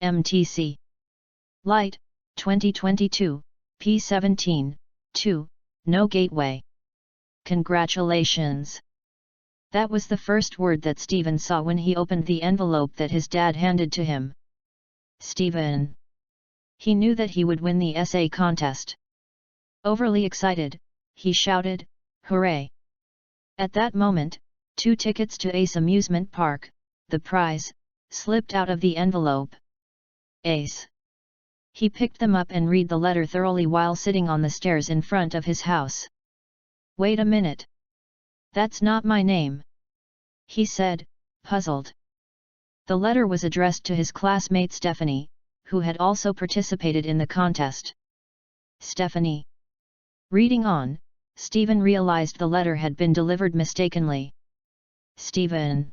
MTC. Light, 2022, P17, 2, no gateway. Congratulations! That was the first word that Stephen saw when he opened the envelope that his dad handed to him. Stephen. He knew that he would win the essay contest. Overly excited, he shouted, "Hooray!" At that moment, 2 tickets to Ace Amusement Park, the prize, slipped out of the envelope. Ace. He picked them up and read the letter thoroughly while sitting on the stairs in front of his house. "Wait a minute. That's not my name," he said, puzzled. The letter was addressed to his classmate Stephanie, who had also participated in the contest. Stephanie. Reading on, Stephen realized the letter had been delivered mistakenly. Stephen.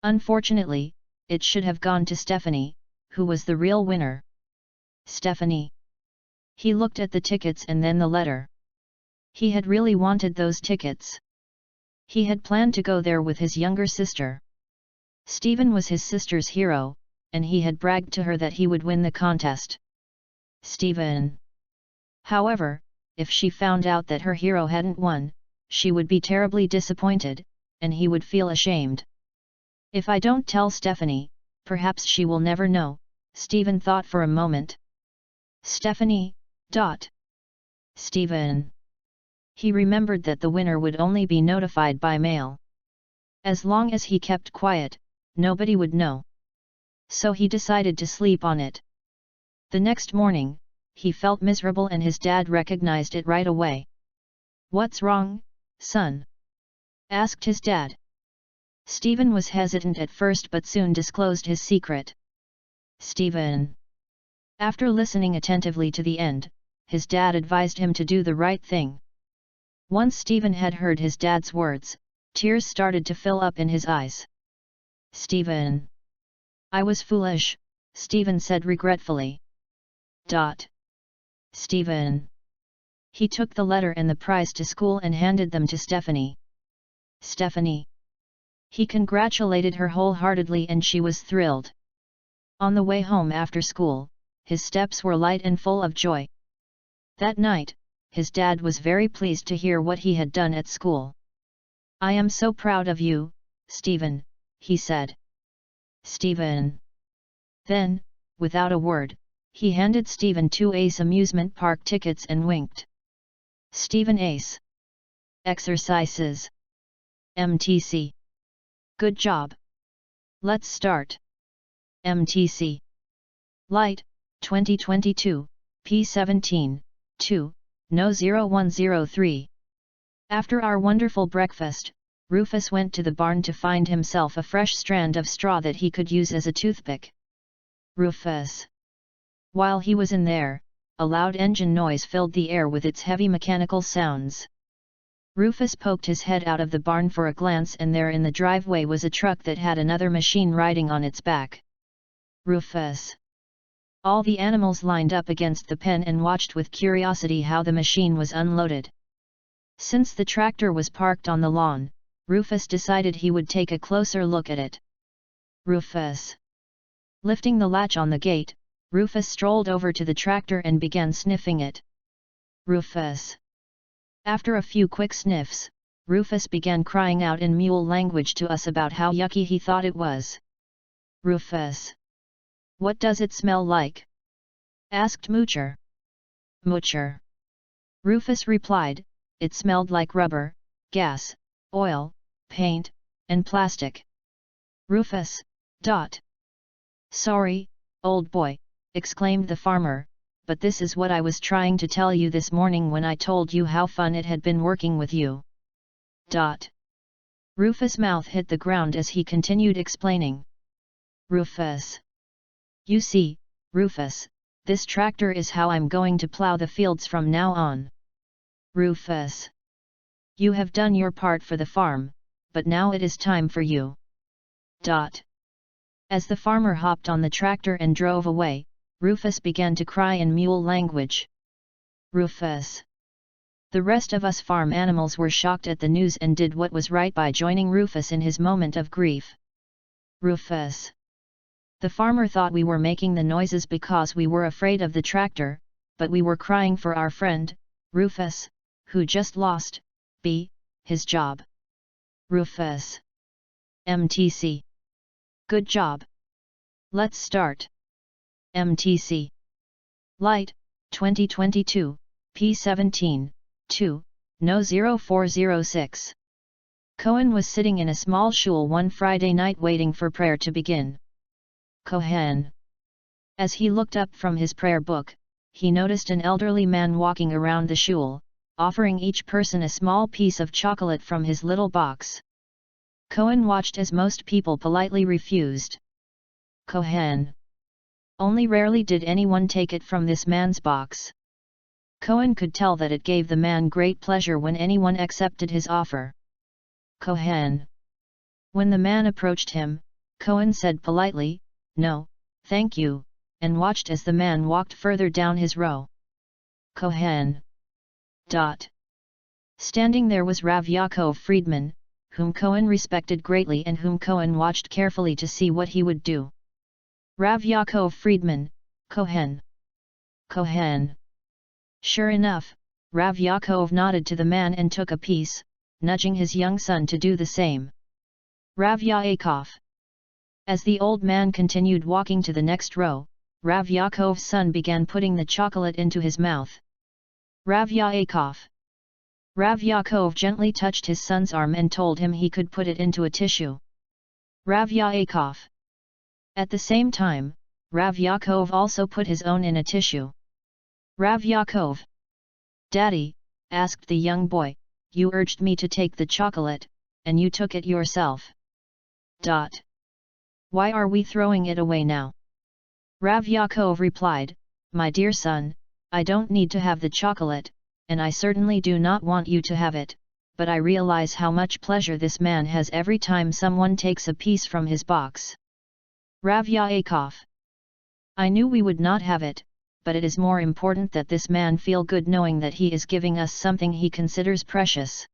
Unfortunately, it should have gone to Stephanie, who was the real winner. Stephanie. He looked at the tickets and then the letter. He had really wanted those tickets. He had planned to go there with his younger sister. Stephen was his sister's hero, and he had bragged to her that he would win the contest. Stephen. However, if she found out that her hero hadn't won, she would be terribly disappointed, and he would feel ashamed. If I don't tell Stephanie, perhaps she will never know, Stephen thought for a moment. Stephanie. Stephen. He remembered that the winner would only be notified by mail. As long as he kept quiet, nobody would know. So he decided to sleep on it. The next morning, he felt miserable and his dad recognized it right away. "What's wrong, son?" asked his dad. Stephen was hesitant at first but soon disclosed his secret. Stephen. After listening attentively to the end, his dad advised him to do the right thing. Once Stephen had heard his dad's words, tears started to fill up in his eyes. Stephen. I was foolish, Stephen said regretfully. Stephen. He took the letter and the prize to school and handed them to Stephanie. Stephanie. He congratulated her wholeheartedly and she was thrilled. On the way home after school, his steps were light and full of joy. That night, his dad was very pleased to hear what he had done at school. "I am so proud of you, Stephen," he said. Stephen. Then, without a word, he handed Stephen 2 Ace Amusement Park tickets and winked. Stephen Ace. Exercises. MTC. Good job. Let's start. MTC. Light, 2022, P17, 2, no 0103. After our wonderful breakfast, Rufus went to the barn to find himself a fresh strand of straw that he could use as a toothpick. Rufus. While he was in there, a loud engine noise filled the air with its heavy mechanical sounds. Rufus poked his head out of the barn for a glance and there in the driveway was a truck that had another machine riding on its back. Rufus. All the animals lined up against the pen and watched with curiosity how the machine was unloaded. Since the tractor was parked on the lawn, Rufus decided he would take a closer look at it. Rufus. Lifting the latch on the gate, Rufus strolled over to the tractor and began sniffing it. Rufus. After a few quick sniffs, Rufus began crying out in mule language to us about how yucky he thought it was. Rufus. What does it smell like? Asked Moocher. Moocher. Rufus replied, it smelled like rubber, gas, oil, paint, and plastic. Rufus. Sorry, old boy, exclaimed the farmer, but this is what I was trying to tell you this morning when I told you how fun it had been working with you. Rufus' mouth hit the ground as he continued explaining. Rufus. You see, Rufus, this tractor is how I'm going to plow the fields from now on. Rufus. You have done your part for the farm, but now it is time for you. As the farmer hopped on the tractor and drove away, Rufus began to cry in mule language. Rufus. The rest of us farm animals were shocked at the news and did what was right by joining Rufus in his moment of grief. Rufus. The farmer thought we were making the noises because we were afraid of the tractor, but we were crying for our friend, Rufus, who just lost, his job. Rufus. MTC. Good job. Let's start. MTC. Light, 2022, P17, 2, No 0406. Cohen was sitting in a small shul one Friday night waiting for prayer to begin. Cohen. As he looked up from his prayer book, he noticed an elderly man walking around the shul, offering each person a small piece of chocolate from his little box. Cohen watched as most people politely refused. Cohen. Only rarely did anyone take it from this man's box. Cohen could tell that it gave the man great pleasure when anyone accepted his offer. Cohen. When the man approached him, Cohen said politely, "No, thank you," and watched as the man walked further down his row. Cohen. Standing there was Rav Yaakov Friedman, whom Cohen respected greatly and whom Cohen watched carefully to see what he would do. Rav Yaakov Friedman, Cohen. Cohen. Sure enough, Rav Yaakov nodded to the man and took a piece, nudging his young son to do the same. Rav Yaakov. As the old man continued walking to the next row, Rav Yaakov's son began putting the chocolate into his mouth. Rav Yaakov. Rav Yaakov gently touched his son's arm and told him he could put it into a tissue. Rav Yaakov. At the same time, Rav Yaakov also put his own in a tissue. Rav Yaakov. "Daddy," asked the young boy, "you urged me to take the chocolate, and you took it yourself. Why are we throwing it away now?" Rav Yaakov replied, "My dear son, I don't need to have the chocolate, and I certainly do not want you to have it, but I realize how much pleasure this man has every time someone takes a piece from his box." Rav Yaakov. "I knew we would not have it, but it is more important that this man feel good knowing that he is giving us something he considers precious."